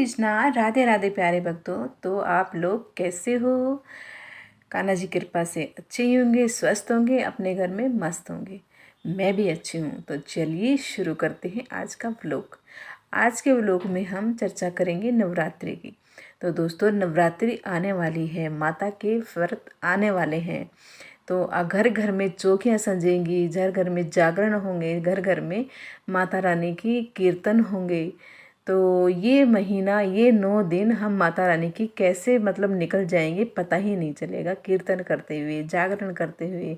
कृष्णा, राधे राधे प्यारे भक्तों। तो आप लोग कैसे हो? कान्हा जी कृपा से अच्छे ही होंगे, स्वस्थ होंगे, अपने घर में मस्त होंगे। मैं भी अच्छी हूँ। तो चलिए शुरू करते हैं आज का व्लॉग। आज के व्लॉग में हम चर्चा करेंगे नवरात्रि की। तो दोस्तों, नवरात्रि आने वाली है, माता के व्रत आने वाले हैं। तो घर घर में चौकियाँ सजेंगी, घर घर में जागरण होंगे, घर घर में माता रानी की कीर्तन होंगे। तो ये महीना, ये 9 दिन हम माता रानी की कैसे निकल जाएंगे पता ही नहीं चलेगा, कीर्तन करते हुए, जागरण करते हुए।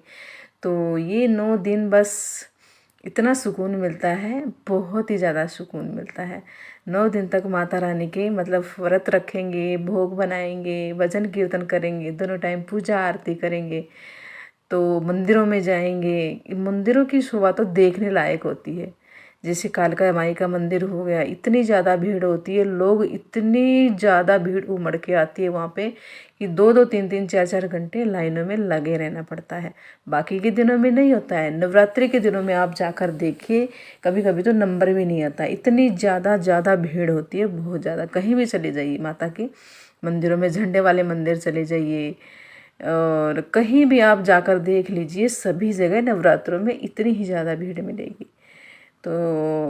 तो ये 9 दिन बस इतना सुकून मिलता है, बहुत ही ज़्यादा सुकून मिलता है। 9 दिन तक माता रानी के व्रत रखेंगे, भोग बनाएंगे, भजन कीर्तन करेंगे, दोनों टाइम पूजा आरती करेंगे। तो मंदिरों में जाएंगे। मंदिरों की शोभा तो देखने लायक होती है। जैसे कालका माई का मंदिर हो गया, इतनी ज़्यादा भीड़ होती है, लोग इतनी ज़्यादा भीड़ उमड़ के आती है वहाँ पे कि 2-2, 3-3, 4-4 घंटे लाइनों में लगे रहना पड़ता है। बाकी के दिनों में नहीं होता है। नवरात्रि के दिनों में आप जाकर देखिए, कभी कभी तो नंबर भी नहीं आता, इतनी ज़्यादा भीड़ होती है, बहुत ज़्यादा। कहीं भी चले जाइए माता के मंदिरों में, झंडे वाले मंदिर चले जाइए और कहीं भी आप जाकर देख लीजिए, सभी जगह नवरात्रों में इतनी ही ज़्यादा भीड़ मिलेगी। तो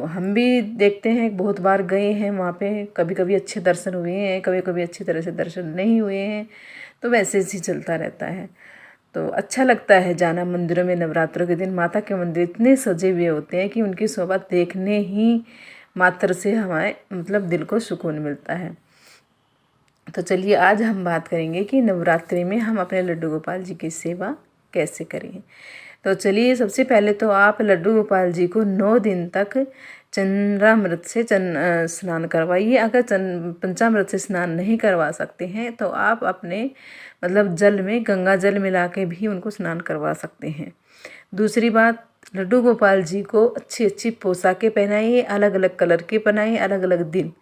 हम भी देखते हैं, बहुत बार गए हैं वहाँ पे, कभी कभी अच्छे दर्शन हुए हैं, कभी कभी अच्छी तरह से दर्शन नहीं हुए हैं। तो वैसे ही चलता रहता है। तो अच्छा लगता है जाना मंदिरों में। नवरात्रों के दिन माता के मंदिर इतने सजे हुए होते हैं कि उनकी शोभा देखने ही मात्र से हमारे दिल को सुकून मिलता है। तो चलिए आज हम बात करेंगे कि नवरात्रि में हम अपने लड्डू गोपाल जी की सेवा कैसे करें। तो चलिए, सबसे पहले तो आप लड्डू गोपाल जी को 9 दिन तक चंद्रामृत से स्नान करवाइए। अगर पंचामृत से स्नान नहीं करवा सकते हैं तो आप अपने जल में गंगा जल मिला के भी उनको स्नान करवा सकते हैं। दूसरी बात, लड्डू गोपाल जी को अच्छी अच्छी पोशाकें पहनाइए, अलग अलग कलर के पहनाइए, अलग अलग दिन।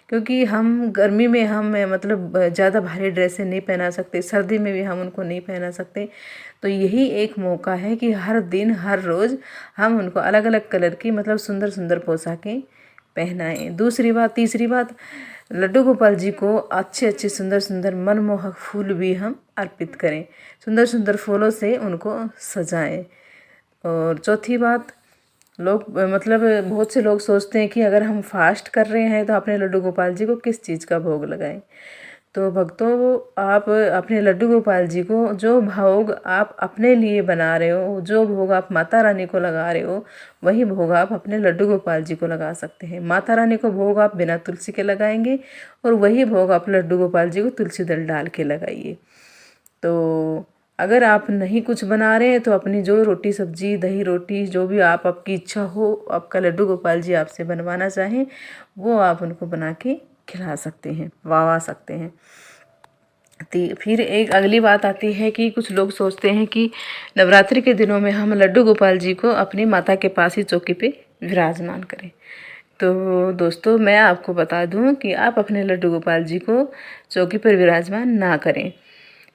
क्योंकि हम गर्मी में हम ज़्यादा भारी ड्रेसें नहीं पहना सकते, सर्दी में भी हम उनको नहीं पहना सकते। तो यही एक मौका है कि हर दिन, हर रोज़ हम उनको अलग अलग कलर की सुंदर सुंदर पोशाकें पहनाएं। तीसरी बात, लड्डू गोपाल जी को अच्छे अच्छे सुंदर सुंदर मनमोहक फूल भी हम अर्पित करें, सुंदर सुंदर फूलों से उनको सजाएं। और चौथी बात, लोग बहुत से लोग सोचते हैं कि अगर हम फास्ट कर रहे हैं तो अपने लड्डू गोपाल जी को किस चीज़ का भोग लगाएं। तो भक्तों, आप अपने लड्डू गोपाल जी को जो भोग आप अपने लिए बना रहे हो, जो भोग आप माता रानी को लगा रहे हो, वही भोग आप अपने लड्डू गोपाल जी को लगा सकते हैं। माता रानी को भोग आप बिना तुलसी के लगाएंगे और वही भोग आप लड्डू गोपाल जी को तुलसी दल डाल के लगाइए। तो अगर आप नहीं कुछ बना रहे हैं तो अपनी जो रोटी सब्जी, दही रोटी, जो भी आपकी इच्छा हो, आपका लड्डू गोपाल जी आपसे बनवाना चाहें, वो आप उनको बना के खिला सकते हैं, वावा सकते हैं। फिर एक अगली बात आती है कि कुछ लोग सोचते हैं कि नवरात्रि के दिनों में हम लड्डू गोपाल जी को अपनी माता के पास ही चौकी पे विराजमान करें। तो दोस्तों, मैं आपको बता दूं कि आप अपने लड्डू गोपाल जी को चौकी पर विराजमान ना करें,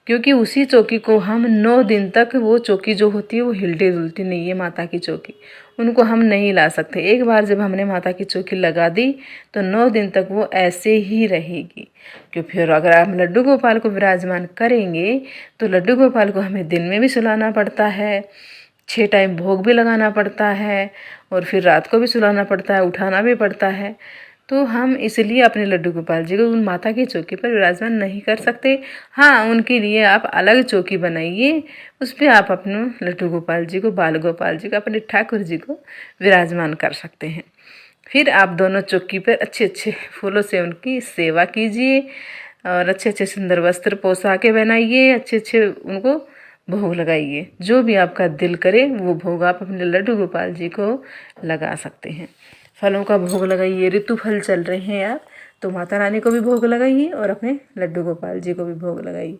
क्योंकि उसी चौकी को हम 9 दिन तक, वो चौकी जो होती है वो हिलती डुलती नहीं है, माता की चौकी, उनको हम नहीं ला सकते। एक बार जब हमने माता की चौकी लगा दी तो 9 दिन तक वो ऐसे ही रहेगी। क्यों, फिर अगर आप लड्डू गोपाल को विराजमान करेंगे तो लड्डू गोपाल को हमें दिन में भी सुलाना पड़ता है, 6 टाइम भोग भी लगाना पड़ता है, और फिर रात को भी सुलाना पड़ता है, उठाना भी पड़ता है। तो हम इसलिए अपने लड्डू गोपाल जी को उन माता की चौकी पर विराजमान नहीं कर सकते। हाँ, उनके लिए आप अलग चौकी बनाइए, उस पर आप अपने लड्डू गोपाल जी को, बाल गोपाल जी को, अपने ठाकुर जी को विराजमान कर सकते हैं। फिर आप दोनों चौकी पर अच्छे अच्छे फूलों से उनकी सेवा कीजिए और अच्छे अच्छे सुंदर वस्त्र पोशाकें बनाइए, अच्छे अच्छे उनको भोग लगाइए। जो भी आपका दिल करे वो भोग आप अपने लड्डू गोपाल जी को लगा सकते हैं। फलों का भोग लगाइए, ऋतु फल चल रहे हैं आप, तो माता रानी को भी भोग लगाइए और अपने लड्डू गोपाल जी को भी भोग लगाइए।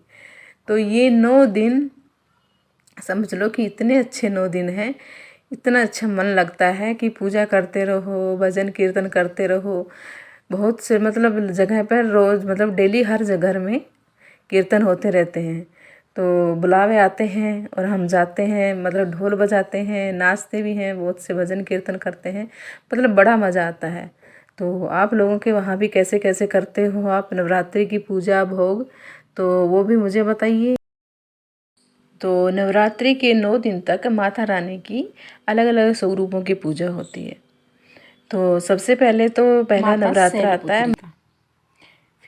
तो ये 9 दिन समझ लो कि इतने अच्छे 9 दिन हैं, इतना अच्छा मन लगता है कि पूजा करते रहो, भजन कीर्तन करते रहो। बहुत से जगह पर रोज़ डेली हर जगह में कीर्तन होते रहते हैं। तो बुलावे आते हैं और हम जाते हैं, ढोल बजाते हैं, नाचते भी हैं, बहुत से भजन कीर्तन करते हैं, बड़ा मज़ा आता है। तो आप लोगों के वहाँ भी कैसे कैसे करते हो आप नवरात्रि की पूजा भोग, तो वो भी मुझे बताइए। तो नवरात्रि के 9 दिन तक माता रानी की अलग अलग स्वरूपों की पूजा होती है। तो सबसे पहले तो पहला नवरात्र आता है,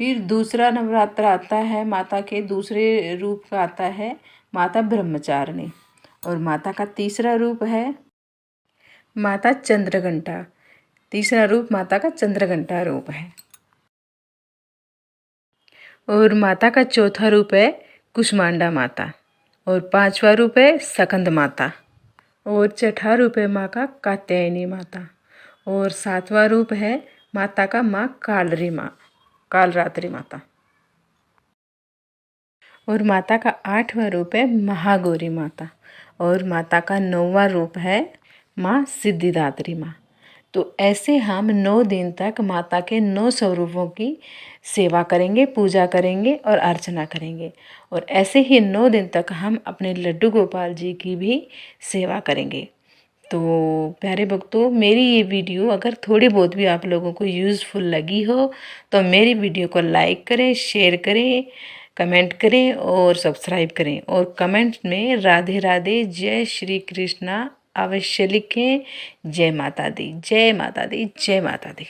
फिर दूसरा नवरात्र आता है माता के दूसरे रूप का आता है माता ब्रह्मचारिणी, और माता का तीसरा रूप है माता चंद्रघंटा। तीसरा रूप माता का चंद्रघंटा रूप है। और माता का चौथा रूप है कुष्मांडा माता, और पांचवा रूप है सकंद माता, और छठा रूप है माँ का कात्यायनी माता, और सातवां रूप है माता का माँ कालरात्रि माता, और माता का आठवां रूप है महागौरी माता, और माता का 9वां रूप है माँ सिद्धिदात्री माँ। तो ऐसे हम 9 दिन तक माता के 9 स्वरूपों की सेवा करेंगे, पूजा करेंगे और अर्चना करेंगे, और ऐसे ही 9 दिन तक हम अपने लड्डू गोपाल जी की भी सेवा करेंगे। तो प्यारे भक्तों, मेरी ये वीडियो अगर थोड़ी बहुत भी आप लोगों को यूज़फुल लगी हो तो मेरी वीडियो को लाइक करें, शेयर करें, कमेंट करें और सब्सक्राइब करें, और कमेंट में राधे राधे जय श्री कृष्णा अवश्य लिखें। जय माता दी, जय माता दी, जय माता दी।